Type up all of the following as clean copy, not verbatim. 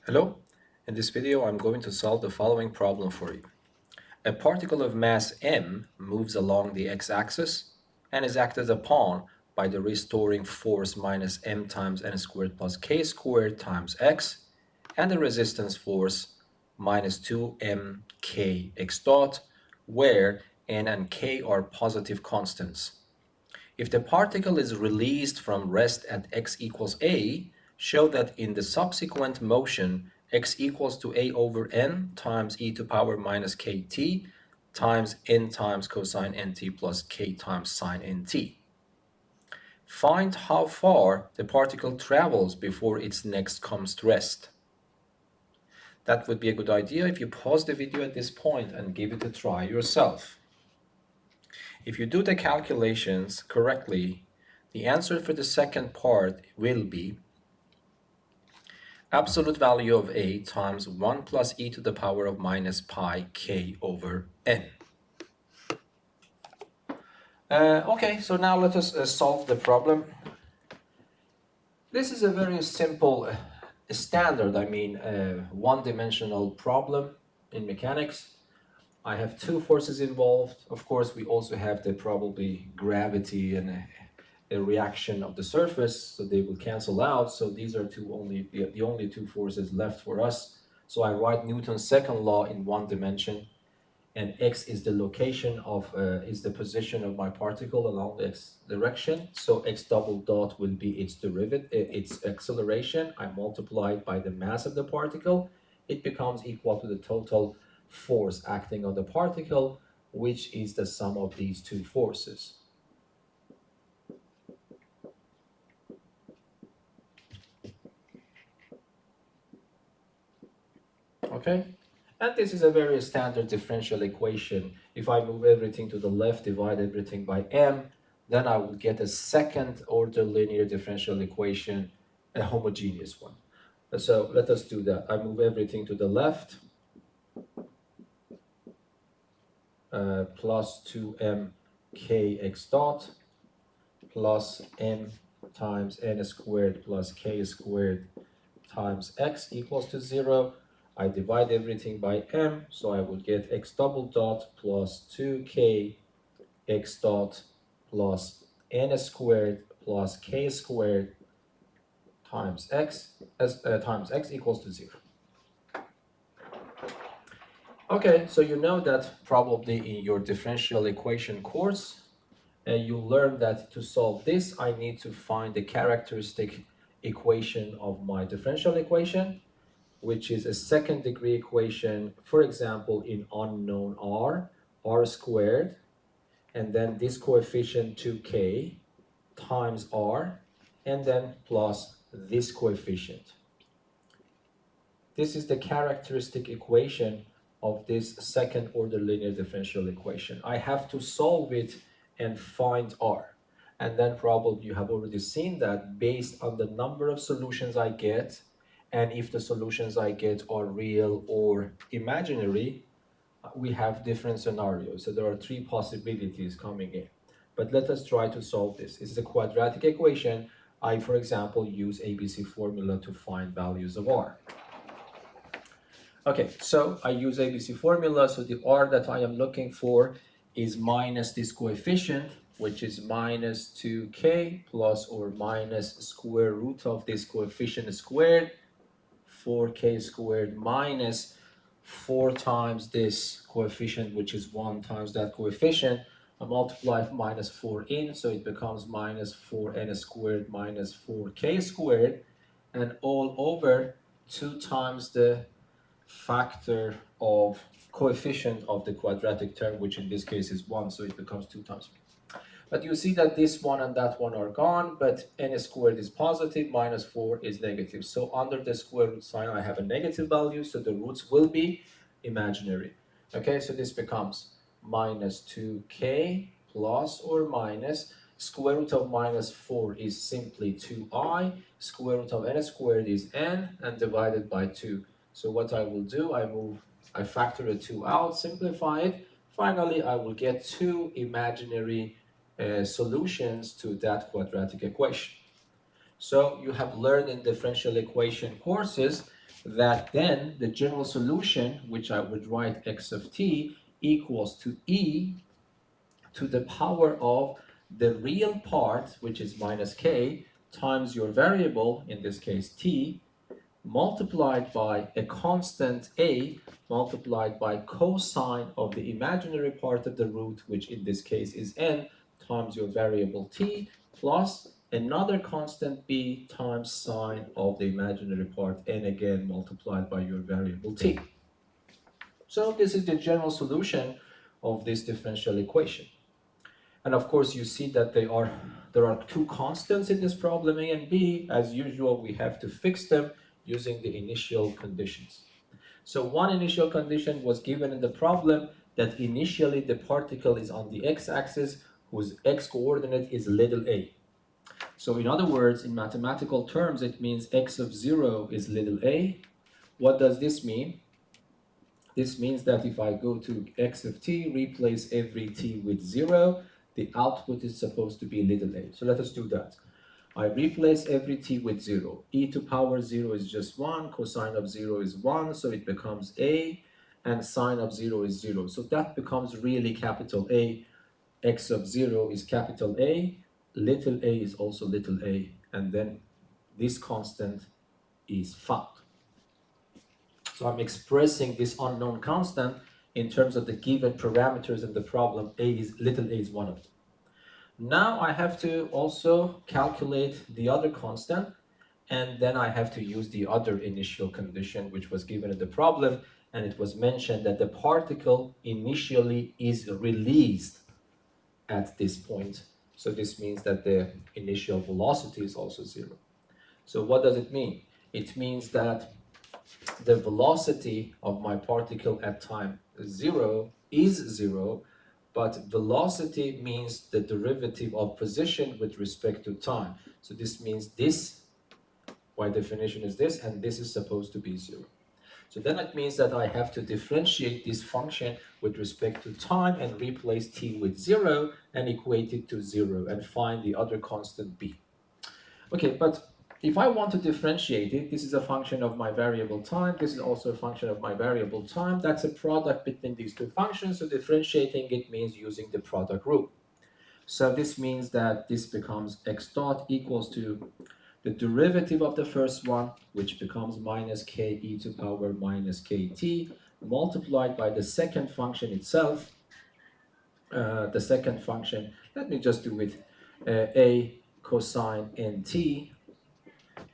Hello, in this video I'm going to solve the following problem for you. A particle of mass m moves along the x-axis and is acted upon by the restoring force minus m times n squared plus k squared times x and the resistance force minus 2m x dot, where n and k are positive constants. If the particle is released from rest at x equals a, show that in the subsequent motion x equals to a over n times e to power minus kt times n times cosine nt plus k times sine nt. Find how far the particle travels before its next comes to rest. That would be a good idea if you pause the video at this point and give it a try yourself. If you do the calculations correctly, the answer for the second part will be absolute value of a times 1 plus e to the power of minus pi k over n. Okay, so now let us solve the problem. This is a very simple standard, one-dimensional problem in mechanics. I have two forces involved. Of course, we also have the probably gravity and a reaction of the surface, so they will cancel out. So these are the only two forces left for us. So I write Newton's second law in one dimension, and x is the location of is the position of my particle along the x direction. So x double dot will be its derivative, its acceleration. I multiply it by the mass of the particle. It becomes equal to the total force acting on the particle, which is the sum of these two forces. Okay, and this is a very standard differential equation. If I move everything to the left, divide everything by m, then I will get a second order linear differential equation, a homogeneous one. So let us do that. I move everything to the left, plus 2m k x dot plus m times n squared plus k squared times x equals to 0. I divide everything by m, so I would get x double dot plus 2k x dot plus n squared plus k squared times x equals to 0. Okay, so you know that probably in your differential equation course, you learn that to solve this, I need to find the characteristic equation of my differential equation, which is a second degree equation, for example, in unknown r squared, and then this coefficient 2k times r, and then plus this coefficient. This is the characteristic equation of this second order linear differential equation. I have to solve it and find r. And then probably you have already seen that based on the number of solutions I get, and if the solutions I get are real or imaginary, we have different scenarios. So there are three possibilities coming in. But let us try to solve this. It's a quadratic equation. I, for example, use ABC formula to find values of r. Okay, so I use ABC formula. So the r that I am looking for is minus this coefficient, which is minus 2k plus or minus square root of this coefficient squared, 4k squared minus 4 times this coefficient, which is 1 times that coefficient. I multiply minus 4 in, so it becomes minus 4n squared minus 4k squared, and all over 2 times the factor of coefficient of the quadratic term, which in this case is 1, so it becomes 2 times. But you see that this one and that one are gone, but n squared is positive, minus 4 is negative. So under the square root sign, I have a negative value, so the roots will be imaginary. Okay, so this becomes minus 2k plus or minus square root of minus 4 is simply 2i, square root of n squared is n, and divided by 2. So what I will do, I factor a 2 out, simplify it. Finally, I will get two imaginary solutions to that quadratic equation. So you have learned in differential equation courses that then the general solution, which I would write x of t, equals to e to the power of the real part, which is minus k, times your variable, in this case t, multiplied by a constant a, multiplied by cosine of the imaginary part of the root, which in this case is n, times your variable t, plus another constant b times sine of the imaginary part n again multiplied by your variable t. So this is the general solution of this differential equation. And of course, you see that there are two constants in this problem, a and b. As usual, we have to fix them using the initial conditions. So one initial condition was given in the problem, that initially the particle is on the x-axis whose x-coordinate is little a. So in other words, in mathematical terms, it means x of 0 is little a. What does this mean? This means that if I go to x of t, replace every t with 0, the output is supposed to be little a. So let us do that. I replace every t with 0. E to power 0 is just 1, cosine of 0 is 1, so it becomes a, and sine of 0 is 0. So that becomes really capital A. X of 0 is capital A, little a is also little a, and then this constant is found. So I'm expressing this unknown constant in terms of the given parameters in the problem. Little a is one of them. Now I have to also calculate the other constant, and then I have to use the other initial condition which was given in the problem, and it was mentioned that the particle initially is released at this point. So this means that the initial velocity is also 0. So what does it mean? It means that the velocity of my particle at time 0 is 0, but velocity means the derivative of position with respect to time. So this means this, by definition, is this, and this is supposed to be 0. So then it means that I have to differentiate this function with respect to time and replace t with 0 and equate it to 0 and find the other constant b. Okay, but if I want to differentiate it, this is a function of my variable time, this is also a function of my variable time, that's a product between these two functions, so differentiating it means using the product rule. So this means that this becomes x dot equals to the derivative of the first one, which becomes minus k e to power minus kt, multiplied by the second function itself. The second function, let me just do it, a cosine nt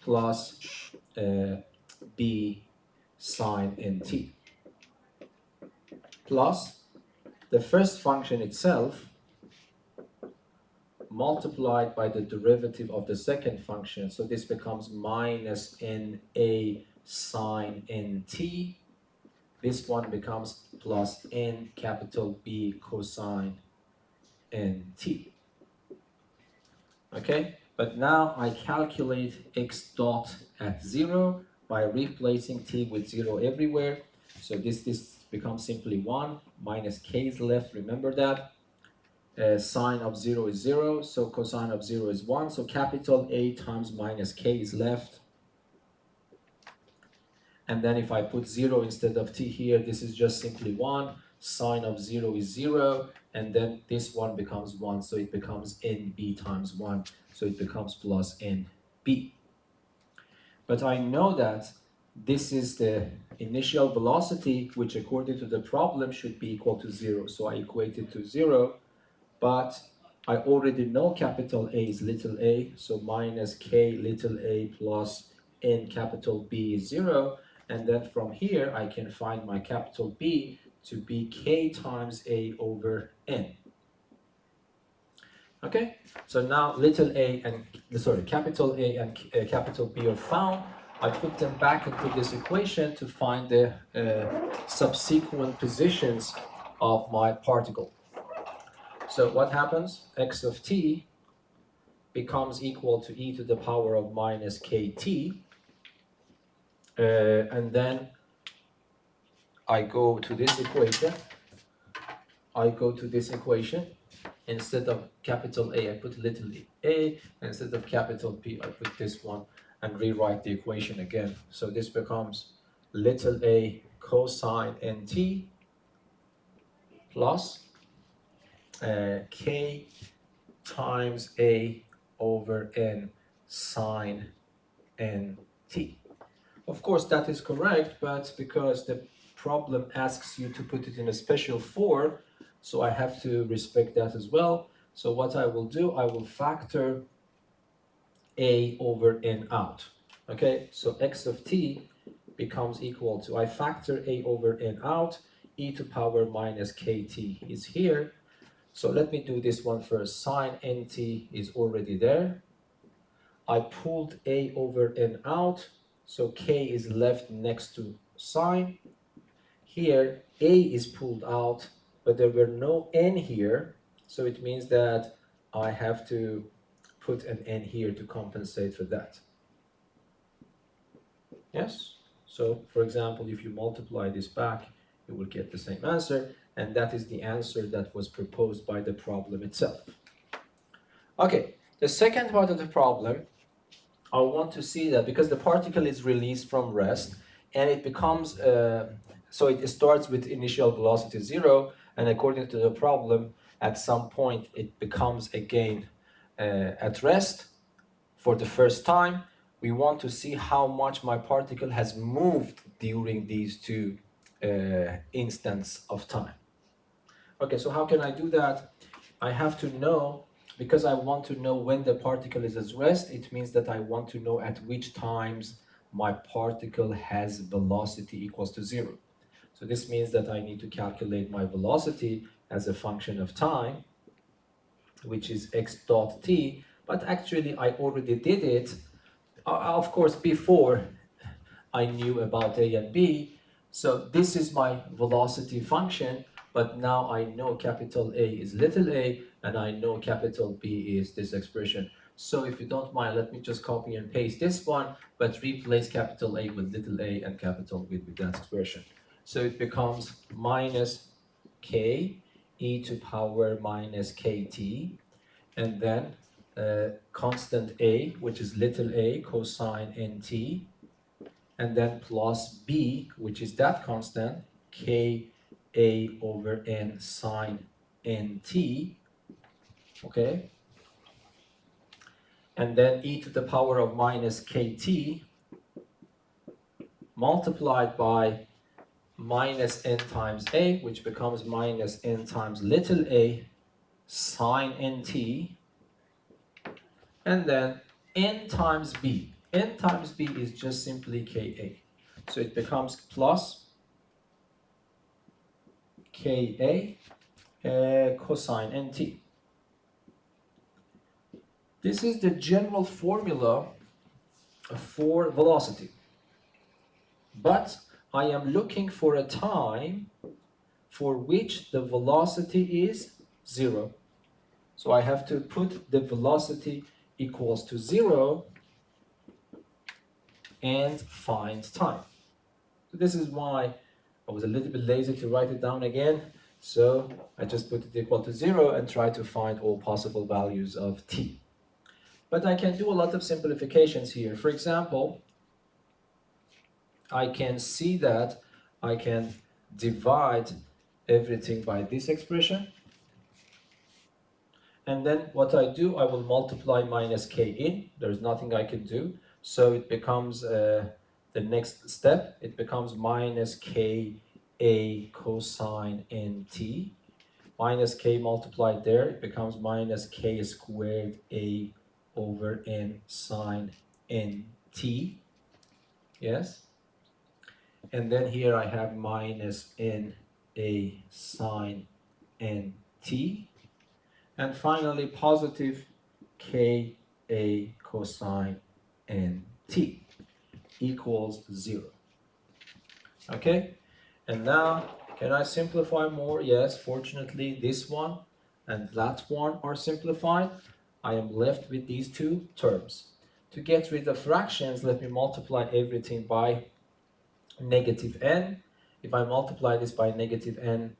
plus b sine nt, plus the first function itself multiplied by the derivative of the second function. So this becomes minus na sine nt. This one becomes plus n capital B cosine nt. Okay, but now I calculate x dot at 0 by replacing t with 0 everywhere. So this becomes simply 1, minus k is left, remember that. Sine of 0 is 0, so cosine of 0 is 1, so capital A times minus k is left. And then if I put 0 instead of t here, this is just simply 1, sine of 0 is 0, and then this one becomes 1, so it becomes nb times 1, so it becomes plus nb. But I know that this is the initial velocity, which according to the problem should be equal to 0, so I equate it to 0, but I already know capital A is little a, so minus k little a plus n capital B is 0, and then from here I can find my capital B to be k times a over n. Okay, so now little a and, capital A and capital B are found. I put them back into this equation to find the subsequent positions of my particle. So what happens? X of t becomes equal to e to the power of minus kt, and then I go to this equation. Instead of capital A, I put little a. Instead of capital P, I put this one. and rewrite the equation again. So this becomes little a cosine nt plus k times a over n sine nt. Of course, that is correct, but because the problem asks you to put it in a special form, so I have to respect that as well. So what I will do, I will factor a over n out. Okay, so x of t becomes equal to, I factor a over n out, e to power minus kt is here. So let me do this one first. Sine nt is already there. I pulled a over n out, so k is left next to sine. Here, a is pulled out, but there were no n here, so it means that I have to put an n here to compensate for that. Yes? So, for example, if you multiply this back, you will get the same answer, and that is the answer that was proposed by the problem itself. Okay, the second part of the problem, I want to see that because the particle is released from rest, and it becomes, so it starts with initial velocity 0, and according to the problem, at some point it becomes again at rest for the first time. We want to see how much my particle has moved during these two instants of time. Okay, so how can I do that? I have to know, because I want to know when the particle is at rest, it means that I want to know at which times my particle has velocity equals to 0. So this means that I need to calculate my velocity as a function of time, which is x dot t, but actually I already did it, of course, before I knew about a and b. So this is my velocity function, but now I know capital A is little a, and I know capital B is this expression. So if you don't mind, let me just copy and paste this one, but replace capital A with little a and capital B with that expression. So it becomes minus k e to power minus kt, and then constant a, which is little a cosine nt, and then plus b, which is that constant, k a over n sine nt, okay? And then e to the power of minus kt multiplied by minus n times a, which becomes minus n times little a sine nt, and then n times b. N times b is just simply ka. So it becomes plus ka cosine nt. This is the general formula for velocity. But I am looking for a time for which the velocity is 0. So I have to put the velocity equals to 0 and find time. So this is why I was a little bit lazy to write it down again. So I just put it equal to 0 and try to find all possible values of t. But I can do a lot of simplifications here. For example, I can see that I can divide everything by this expression. And then what I do, I will multiply minus k in. There's nothing I can do. So it becomes the next step. It becomes minus k a cosine nt. Minus k multiplied there, it becomes minus k squared a over n sine nt. Yes? And then here I have minus n a sine nt. And finally, positive k a cosine nt equals 0. Okay? And now, can I simplify more? Yes, fortunately, this one and that one are simplified. I am left with these two terms. To get rid of fractions, let me multiply everything by negative n. If I multiply this by negative n,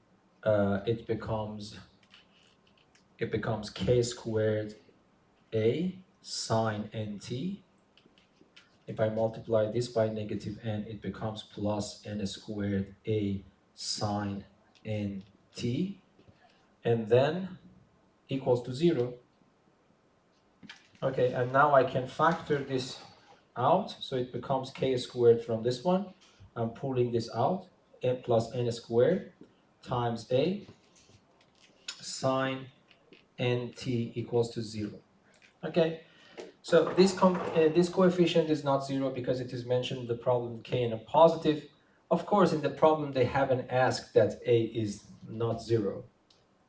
it becomes k squared a sine nt If I multiply this by negative n, it becomes plus n squared a sine nt, and then equals to 0. Okay, and now I can factor this out, so it becomes k squared from this one. I'm pulling this out, n plus n squared times a sine nt equals to 0. Okay, so this coefficient is not 0 because it is mentioned in the problem k in a positive. Of course, in the problem they haven't asked that a is not 0.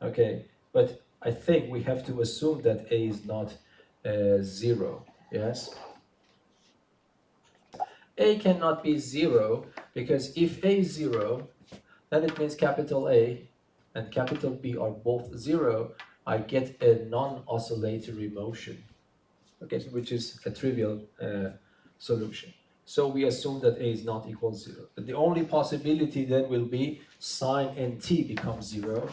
Okay, but I think we have to assume that a is not 0. Yes, a cannot be 0 because if a is 0, then it means capital A and capital B are both 0. I get a non-oscillatory motion. Okay, so which is a trivial solution. So we assume that a is not equal to 0. But the only possibility then will be sine nt becomes 0.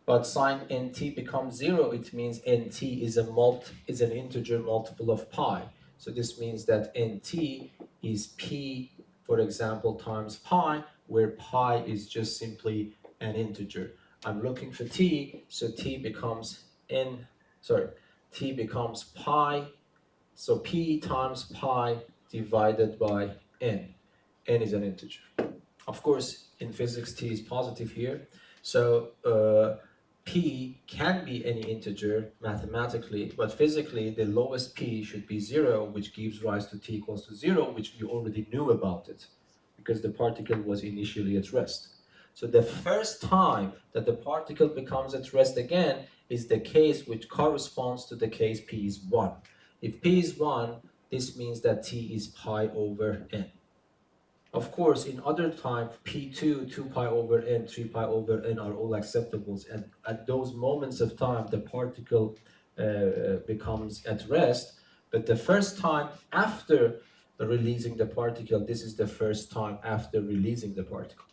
But sine nt becomes 0, it means nt is an integer multiple of pi. So this means that nt is p, for example, times pi, where pi is just simply an integer. I'm looking for t, so t becomes t becomes pi, so p times pi divided by n. N is an integer. Of course, in physics, t is positive here, so p can be any integer mathematically, but physically the lowest p should be 0, which gives rise to t equals to 0, which we already knew about it, because the particle was initially at rest. So the first time that the particle becomes at rest again is the case which corresponds to the case p is 1. If p is 1, this means that t is pi over n. Of course, in other times, p2, 2 pi over n, 3 pi over n are all acceptables. And at those moments of time, the particle becomes at rest. But the first time after releasing the particle, this is the first time after releasing the particle.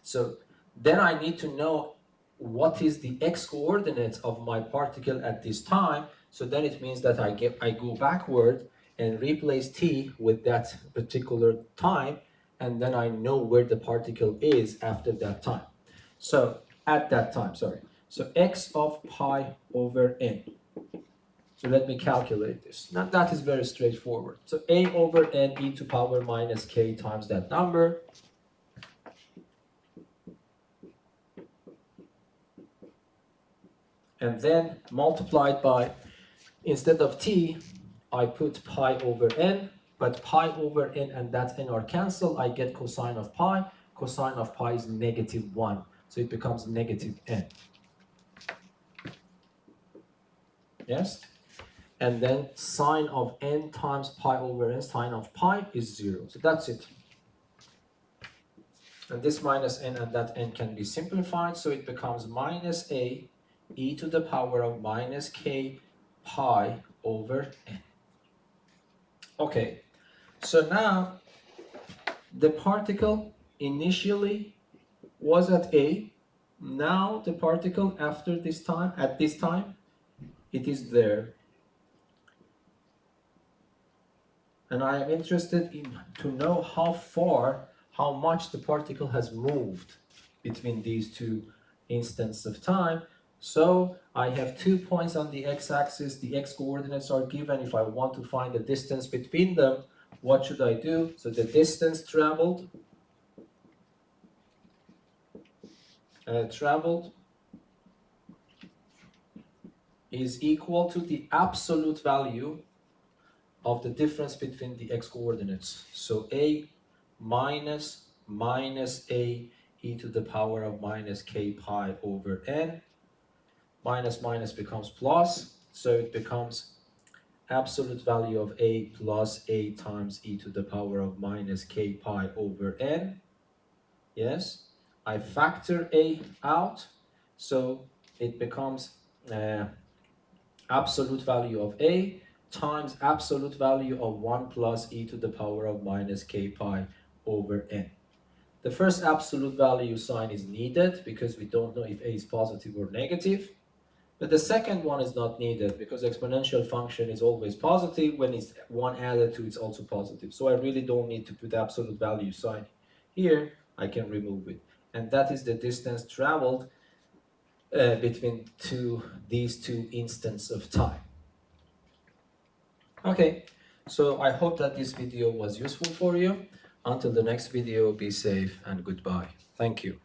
So then I need to know what is the x-coordinates of my particle at this time. So then it means that I go backward and replace t with that particular time, and then I know where the particle is after that time. So at that time, sorry. So x of pi over n. So let me calculate this. Now that is very straightforward. So a over n e to power minus k times that number. And then multiplied by, instead of t, I put pi over n, but pi over n and that n are cancelled. I get cosine of pi. Cosine of pi is negative 1, so it becomes negative n. Yes? And then sine of n times pi over n, sine of pi is 0. So that's it. And this minus n and that n can be simplified, so it becomes minus a e to the power of minus k pi over n. Okay, so now the particle initially was at A. Now the particle after this time, at this time, it is there. And I am interested in to know how much the particle has moved between these two instants of time. So I have 2 points on the x-axis. The x-coordinates are given. If I want to find the distance between them, what should I do? So the distance traveled is equal to the absolute value of the difference between the x-coordinates. So a minus a e to the power of minus k pi over n. Minus minus becomes plus, so it becomes absolute value of a plus a times e to the power of minus k pi over n. Yes, I factor a out, so it becomes absolute value of a times absolute value of 1 plus e to the power of minus k pi over n. The first absolute value sign is needed because we don't know if a is positive or negative. But the second one is not needed because exponential function is always positive. When it's one added to, it's also positive. So I really don't need to put absolute value sign here. I can remove it. And that is the distance traveled between these two instants of time. Okay, so I hope that this video was useful for you. Until the next video, be safe and goodbye. Thank you.